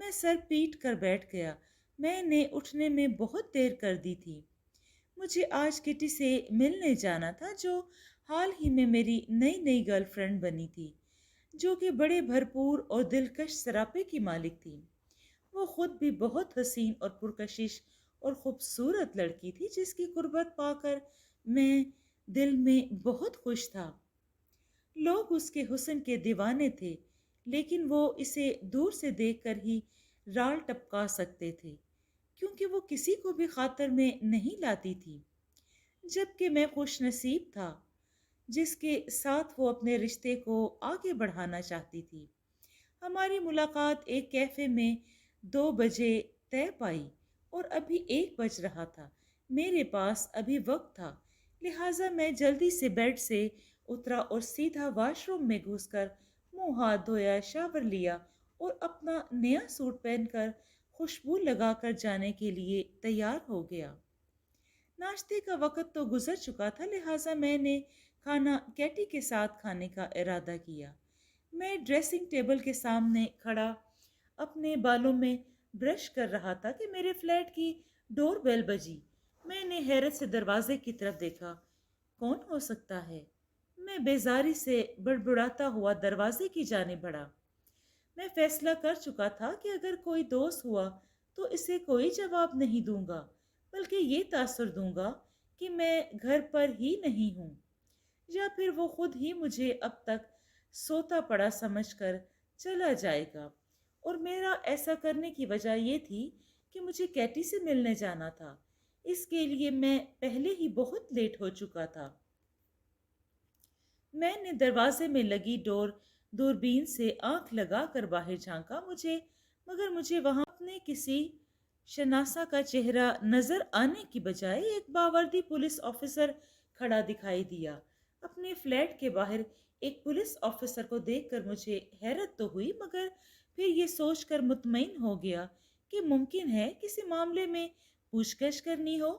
میں سر پیٹ کر بیٹھ گیا۔ میں نے اٹھنے میں بہت دیر کر دی تھی۔ مجھے آج کٹی سے ملنے جانا تھا، جو حال ہی میں میری نئی نئی گرل فرینڈ بنی تھی، جو کہ بڑے بھرپور اور دلکش سراپے کی مالک تھی۔ وہ خود بھی بہت حسین اور پرکشش اور خوبصورت لڑکی تھی، جس کی قربت پا کر میں دل میں بہت خوش تھا۔ لوگ اس کے حسن کے دیوانے تھے، لیکن وہ اسے دور سے دیکھ کر ہی رال ٹپکا سکتے تھے، کیونکہ وہ کسی کو بھی خاطر میں نہیں لاتی تھی۔ جبکہ میں خوش نصیب تھا جس کے ساتھ وہ اپنے رشتے کو آگے بڑھانا چاہتی تھی۔ ہماری ملاقات ایک کیفے میں 2 بجے طے پائی اور ابھی 1 بج رہا تھا۔ میرے پاس ابھی وقت تھا، لہٰذا میں جلدی سے بیڈ سے اترا اور سیدھا واش روم میں گھس کر منہ ہاتھ دھویا، شاور لیا اور اپنا نیا سوٹ پہن کر خوشبو لگا کر جانے کے لیے تیار ہو گیا۔ ناشتے کا وقت تو گزر چکا تھا، لہٰذا میں نے کھانا کیٹی کے ساتھ کھانے کا ارادہ کیا۔ میں ڈریسنگ ٹیبل کے سامنے کھڑا اپنے بالوں میں برش کر رہا تھا کہ میرے فلیٹ کی ڈور بیل بجی۔ میں نے حیرت سے دروازے کی طرف دیکھا۔ کون ہو سکتا ہے؟ میں بیزاری سے بڑبڑاتا ہوا دروازے کی جانب بڑھا۔ میں فیصلہ کر چکا تھا کہ اگر کوئی دوست ہوا تو اسے کوئی جواب نہیں دوں گا، بلکہ یہ تاثر دوں گا کہ میں گھر پر ہی نہیں ہوں، یا پھر وہ خود ہی مجھے اب تک سوتا پڑا سمجھ کر چلا جائے گا۔ اور میرا ایسا کرنے کی وجہ یہ تھی کہ مجھے کیٹی سے ملنے جانا تھا۔ اس کے لیے میں پہلے ہی بہت لیٹ ہو چکا تھا۔ میں نے دروازے میں لگی دوربین سے آنکھ لگا کر باہر جھانکا، مگر مجھے وہاں اپنے کسی شناسا کا چہرہ نظر آنے کی بجائے ایک باوردی پولیس آفیسر کھڑا دکھائی دیا۔ اپنے فلیٹ کے باہر ایک پولیس آفیسر کو دیکھ کر مجھے حیرت تو ہوئی، مگر پھر یہ سوچ کر مطمئن ہو گیا کہ ممکن ہے کسی معاملے میں پوچھ گچھ کرنی ہو،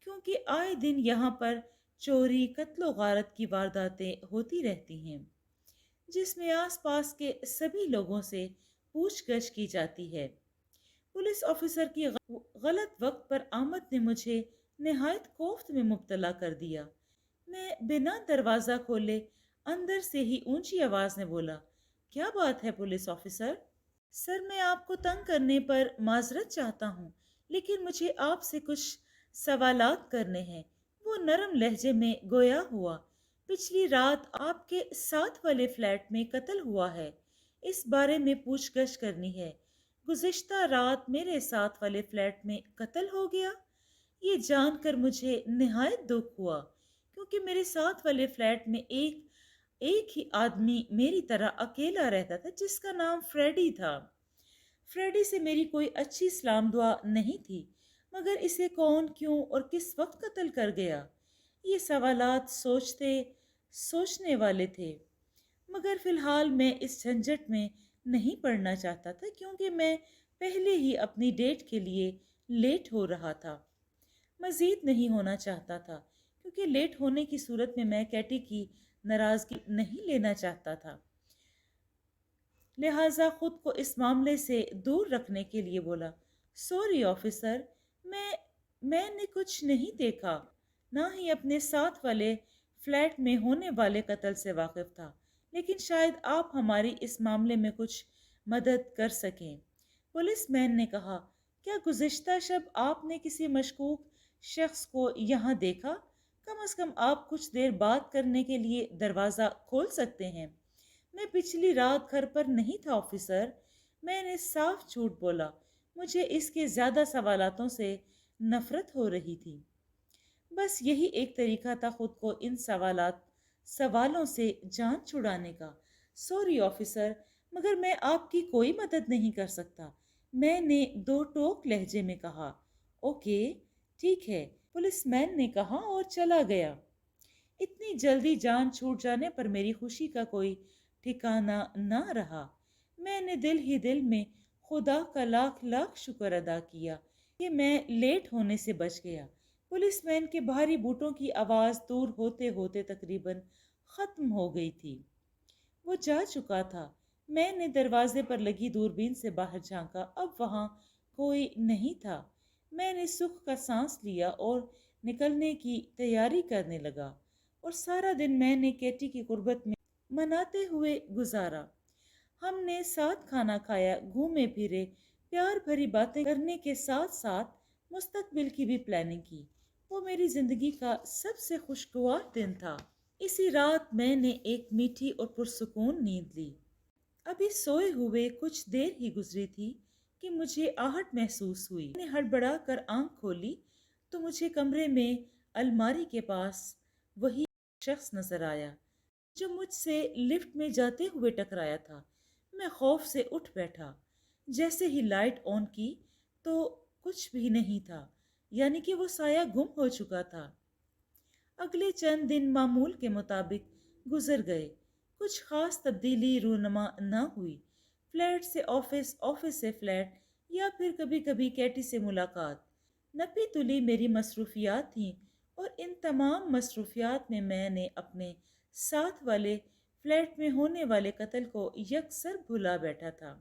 کیونکہ آئے دن یہاں پر چوری، قتل و غارت کی وارداتیں ہوتی رہتی ہیں، جس میں آس پاس کے سبھی لوگوں سے پوچھ گچھ کی جاتی ہے۔ پولیس آفیسر کی غلط وقت پر آمد نے مجھے نہایت کوفت میں مبتلا کر دیا۔ میں بنا دروازہ کھولے اندر سے ہی اونچی آواز میں بولا، کیا بات ہے پولیس آفیسر؟ سر، میں آپ کو تنگ کرنے پر معذرت چاہتا ہوں، لیکن مجھے آپ سے کچھ سوالات کرنے ہیں۔ وہ نرم لہجے میں گویا ہوا، پچھلی رات آپ کے ساتھ والے فلیٹ میں قتل ہوا ہے، اس بارے میں پوچھ گچھ کرنی ہے۔ گزشتہ رات میرے ساتھ والے فلیٹ میں قتل ہو گیا؟ یہ جان کر مجھے نہایت دکھ ہوا، کیونکہ میرے ساتھ والے فلیٹ میں ایک ہی آدمی میری طرح اکیلا رہتا تھا، جس کا نام فریڈی تھا۔ فریڈی سے میری کوئی اچھی سلام دعا نہیں تھی، مگر اسے کون، کیوں اور کس وقت قتل کر گیا؟ یہ سوالات سوچنے والے تھے، مگر فی الحال میں اس جھنجٹ میں نہیں پڑنا چاہتا تھا، کیونکہ میں پہلے ہی اپنی ڈیٹ کے لیے لیٹ ہو رہا تھا۔ مزید نہیں ہونا چاہتا تھا، کیونکہ لیٹ ہونے کی صورت میں میں کیٹی کی ناراضگی نہیں لینا چاہتا تھا۔ لہٰذا خود کو اس معاملے سے دور رکھنے کے لیے بولا، سوری آفیسر، میں نے کچھ نہیں دیکھا، نہ ہی اپنے ساتھ والے فلیٹ میں ہونے والے قتل سے واقف تھا، لیکن شاید آپ ہماری اس معاملے میں کچھ مدد کر سکیں۔ پولیس مین نے کہا، کیا گزشتہ شب آپ نے کسی مشکوک شخص کو یہاں دیکھا؟ کم از کم آپ کچھ دیر بات کرنے کے لیے دروازہ کھول سکتے ہیں۔ میں پچھلی رات گھر پر نہیں تھا آفیسر، میں نے صاف جھوٹ بولا۔ مجھے اس کے زیادہ سوالاتوں سے نفرت ہو رہی تھی۔ بس یہی ایک طریقہ تھا خود کو ان سوالوں سے جان چھڑانے کا۔ سوری آفیسر، مگر میں آپ کی کوئی مدد نہیں کر سکتا، میں نے 2 ٹوک لہجے میں کہا۔ اوکے، ٹھیک ہے، پولیس مین نے کہا اور چلا گیا۔ اتنی جلدی جان چھوٹ جانے پر میری خوشی کا کوئی ٹھکانہ نہ رہا۔ میں نے دل ہی دل میں خدا کا لاکھ لاکھ شکر ادا کیا کہ میں لیٹ ہونے سے بچ گیا۔ پولیس مین کے بھاری بوٹوں کی آواز دور ہوتے ہوتے تقریباً ختم ہو گئی تھی۔ وہ جا چکا تھا۔ میں نے دروازے پر لگی دوربین سے باہر جھانکا، اب وہاں کوئی نہیں تھا۔ میں نے سکھ کا سانس لیا اور نکلنے کی تیاری کرنے لگا، اور سارا دن میں نے کیٹی کی قربت میں مناتے ہوئے گزارا۔ ہم نے ساتھ کھانا کھایا، گھومے پھرے، پیار بھری باتیں کرنے کے ساتھ ساتھ مستقبل کی بھی پلاننگ کی۔ وہ میری زندگی کا سب سے خوشگوار دن تھا۔ اسی رات میں نے ایک میٹھی اور پرسکون نیند لی۔ ابھی سوئے ہوئے کچھ دیر ہی گزری تھی کہ مجھے آہٹ محسوس ہوئی۔ میں نے ہڑبڑا کر آنکھ کھولی تو مجھے کمرے میں الماری کے پاس وہی شخص نظر آیا جو مجھ سے لفٹ میں جاتے ہوئے ٹکرایا تھا۔ میں خوف سے اٹھ بیٹھا۔ جیسے ہی لائٹ آن کی تو کچھ بھی نہیں تھا، یعنی کہ وہ سایہ گم ہو چکا تھا۔ اگلے چند دن معمول کے مطابق گزر گئے۔ کچھ خاص تبدیلی رونما نہ ہوئی۔ فلیٹ سے آفس، آفس سے فلیٹ، یا پھر کبھی کبھی کیٹی سے ملاقات، نپی تلی میری مصروفیات تھیں، اور ان تمام مصروفیات میں نے اپنے ساتھ والے فلیٹ میں ہونے والے قتل کو یکسر بھلا بیٹھا تھا۔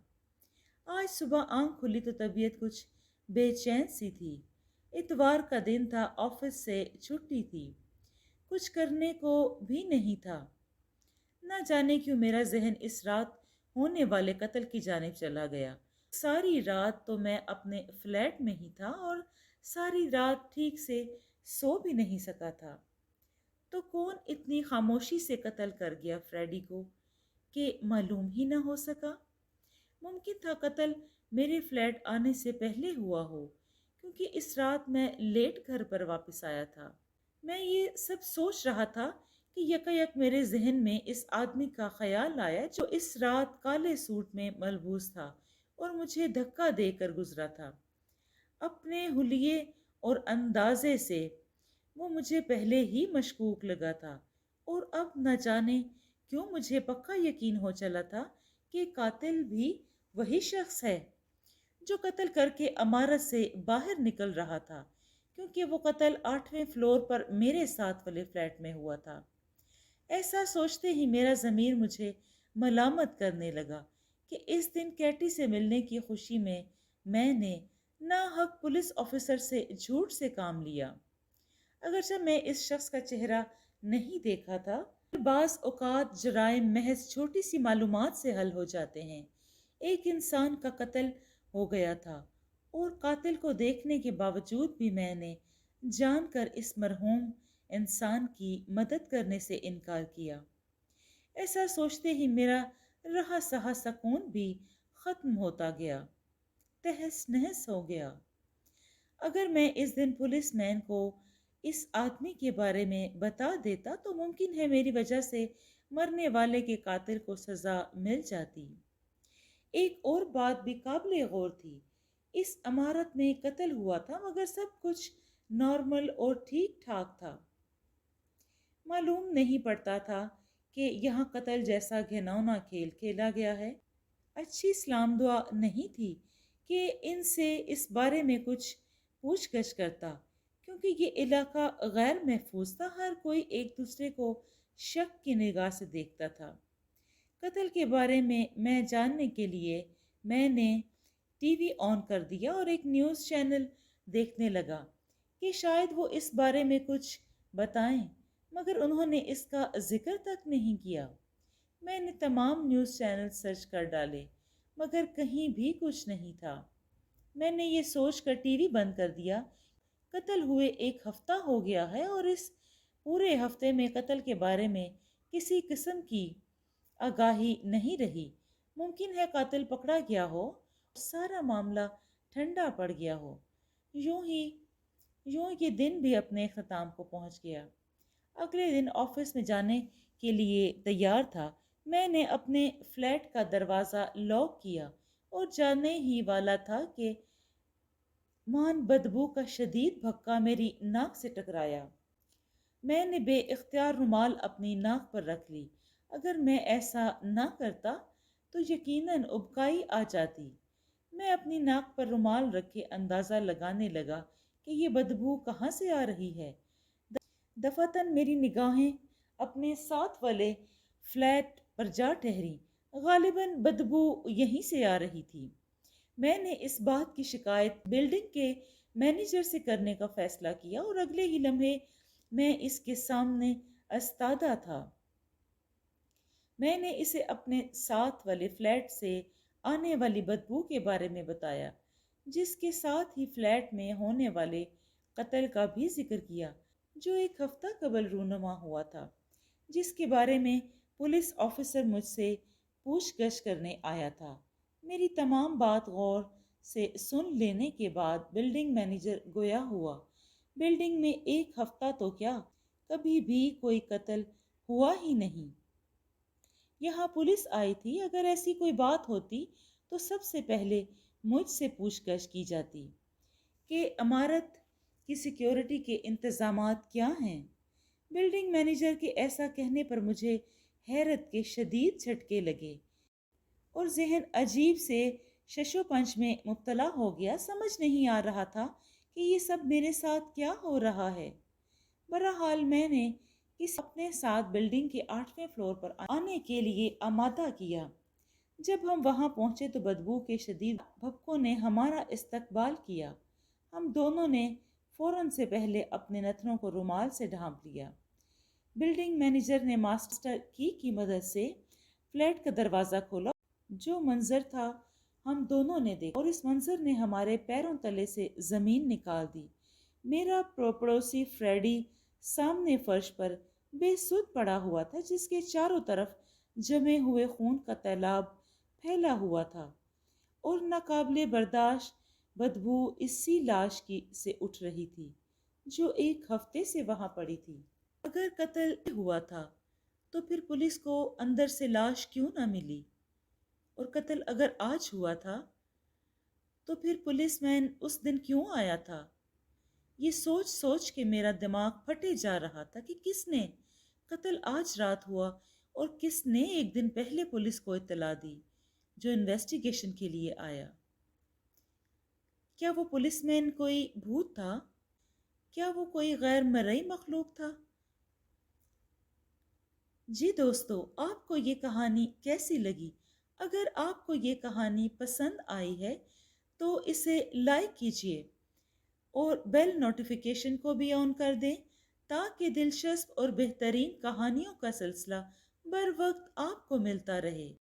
آج صبح آنکھ کھلی تو طبیعت کچھ بے چین سی تھی۔ اتوار کا دن تھا، آفس سے چھٹی تھی، کچھ کرنے کو بھی نہیں تھا۔ نہ جانے کیوں میرا ذہن اس رات ہونے والے قتل کی جانب چلا گیا۔ ساری رات تو میں اپنے فلیٹ میں ہی تھا اور ساری رات ٹھیک سے سو بھی نہیں سکا تھا۔ تو کون اتنی خاموشی سے قتل کر گیا فریڈی کو کہ معلوم ہی نہ ہو سکا؟ ممکن تھا قتل میرے فلیٹ آنے سے پہلے ہوا ہو، کیونکہ اس رات میں لیٹ گھر پر واپس آیا تھا۔ میں یہ سب سوچ رہا تھا کہ یکایک میرے ذہن میں اس آدمی کا خیال آیا جو اس رات کالے سوٹ میں ملبوس تھا اور مجھے دھکا دے کر گزرا تھا۔ اپنے حلیے اور اندازے سے وہ مجھے پہلے ہی مشکوک لگا تھا، اور اب نہ جانے کیوں مجھے پکا یقین ہو چلا تھا کہ قاتل بھی وہی شخص ہے جو قتل کر کے عمارت سے باہر نکل رہا تھا، کیونکہ وہ قتل 8ویں فلور پر میرے ساتھ والے فلیٹ میں ہوا تھا۔ ایسا سوچتے ہی میرا ضمیر مجھے ملامت کرنے لگا کہ اس دن کیٹی سے ملنے کی خوشی میں نے ناحق پولیس آفیسر سے جھوٹ سے کام لیا۔ اگرچہ میں اس شخص کا چہرہ نہیں دیکھا تھا، بعض اوقات جرائم محض چھوٹی سی معلومات سے حل ہو جاتے ہیں۔ ایک انسان کا قتل ہو گیا تھا، اور قاتل کو دیکھنے کے باوجود بھی میں نے جان کر اس مرحوم انسان کی مدد کرنے سے انکار کیا۔ ایسا سوچتے ہی میرا رہا سہا سکون بھی ختم ہوتا گیا، تہس نہس ہو گیا۔ اگر میں اس دن پولیس مین کو اس آدمی کے بارے میں بتا دیتا تو ممکن ہے میری وجہ سے مرنے والے کے قاتل کو سزا مل جاتی۔ ایک اور بات بھی قابل غور تھی۔ اس عمارت میں قتل ہوا تھا، مگر سب کچھ نارمل اور ٹھیک ٹھاک تھا۔ معلوم نہیں پڑتا تھا کہ یہاں قتل جیسا گھناؤنا کھیل کھیلا گیا ہے۔ اچھی سلام دعا نہیں تھی کہ ان سے اس بارے میں کچھ پوچھ گچھ کرتا، کیونکہ یہ علاقہ غیر محفوظ تھا، ہر کوئی ایک دوسرے کو شک کی نگاہ سے دیکھتا تھا۔ قتل کے بارے میں جاننے کے لیے میں نے ٹی وی آن کر دیا اور ایک نیوز چینل دیکھنے لگا کہ شاید وہ اس بارے میں کچھ بتائیں، مگر انہوں نے اس کا ذکر تک نہیں کیا۔ میں نے تمام نیوز چینل سرچ کر ڈالے، مگر کہیں بھی کچھ نہیں تھا۔ میں نے یہ سوچ کر ٹی وی بند کر دیا۔ قتل ہوئے ایک ہفتہ ہو گیا ہے اور اس پورے ہفتے میں قتل کے بارے میں کسی قسم کی آگاہی نہیں رہی۔ ممکن ہے قاتل پکڑا گیا ہو اور سارا معاملہ ٹھنڈا پڑ گیا ہو۔ یوں یہ دن بھی اپنے اختتام کو پہنچ گیا۔ اگلے دن آفس میں جانے کے لیے تیار تھا۔ میں نے اپنے فلیٹ کا دروازہ لاک کیا اور جانے ہی والا تھا کہ مان بدبو کا شدید بھکا میری ناک سے ٹکرایا۔ میں نے بے اختیار رومال اپنی ناک پر رکھ لی۔ اگر میں ایسا نہ کرتا تو یقیناً ابکائی آ جاتی۔ میں اپنی ناک پر رومال رکھے اندازہ لگانے لگا کہ یہ بدبو کہاں سے آ رہی ہے۔ دفعتاً میری نگاہیں اپنے ساتھ والے فلیٹ پر جا ٹھہری۔ غالباً بدبو یہیں سے آ رہی تھی۔ میں نے اس بات کی شکایت بلڈنگ کے مینیجر سے کرنے کا فیصلہ کیا اور اگلے ہی لمحے میں اس کے سامنے استادہ تھا۔ میں نے اسے اپنے ساتھ والے فلیٹ سے آنے والی بدبو کے بارے میں بتایا، جس کے ساتھ ہی فلیٹ میں ہونے والے قتل کا بھی ذکر کیا جو ایک ہفتہ قبل رونما ہوا تھا، جس کے بارے میں پولیس آفیسر مجھ سے پوچھ گچھ کرنے آیا تھا۔ میری تمام بات غور سے سن لینے کے بعد بلڈنگ مینیجر گویا ہوا، بلڈنگ میں ایک ہفتہ تو کیا، کبھی بھی کوئی قتل ہوا ہی نہیں۔ یہاں پولیس آئی تھی، اگر ایسی کوئی بات ہوتی تو سب سے پہلے مجھ سے پوچھ گچھ کی جاتی کہ عمارت کی سیکیورٹی کے انتظامات کیا ہیں۔ بلڈنگ مینیجر کے ایسا کہنے پر مجھے حیرت کے شدید جھٹکے لگے اور ذہن عجیب سے ششو پنج میں مبتلا ہو گیا۔ سمجھ نہیں آ رہا تھا کہ یہ سب میرے ساتھ کیا ہو رہا ہے۔ بہرحال میں نے اپنے ساتھ بلڈنگ کے 8ویں فلور پر آنے کے لیے آمادہ کیا۔ جب ہم وہاں پہنچے تو بدبو کے شدید بھپکوں نے ہمارا استقبال کیا۔ ہم دونوں نے فوراً سے پہلے اپنے نتنوں کو رومال سے ڈھانپ لیا۔ بلڈنگ مینیجر نے ماسٹر کی مدد سے فلیٹ کا دروازہ کھولا۔ جو منظر تھا ہم دونوں نے دیکھا اور اس منظر نے ہمارے پیروں تلے سے زمین نکال دی۔ میرا پڑوسی فریڈی سامنے فرش پر بے سدھ پڑا ہوا تھا، جس کے چاروں طرف جمے ہوئے خون کا تیلاب پھیلا ہوا تھا اور ناقابل برداشت بدبو اسی لاش کی سے اٹھ رہی تھی جو ایک ہفتے سے وہاں پڑی تھی۔ اگر قتل ہوا تھا تو پھر پولیس کو اندر سے لاش کیوں نہ ملی؟ اور قتل اگر آج ہوا تھا تو پھر پولیس مین اس دن کیوں آیا تھا؟ یہ سوچ سوچ کے میرا دماغ پھٹے جا رہا تھا کہ کس نے قتل آج رات ہوا اور کس نے ایک دن پہلے پولیس کو اطلاع دی جو انویسٹیگیشن کے لیے آیا۔ کیا وہ پولیس مین کوئی بھوت تھا؟ کیا وہ کوئی غیر مرئی مخلوق تھا؟ جی دوستو، آپ کو یہ کہانی کیسی لگی؟ اگر آپ کو یہ کہانی پسند آئی ہے تو اسے لائک کیجیے اور بیل نوٹیفیکیشن کو بھی آن کر دیں تاکہ دلچسپ اور بہترین کہانیوں کا سلسلہ بر وقت آپ کو ملتا رہے۔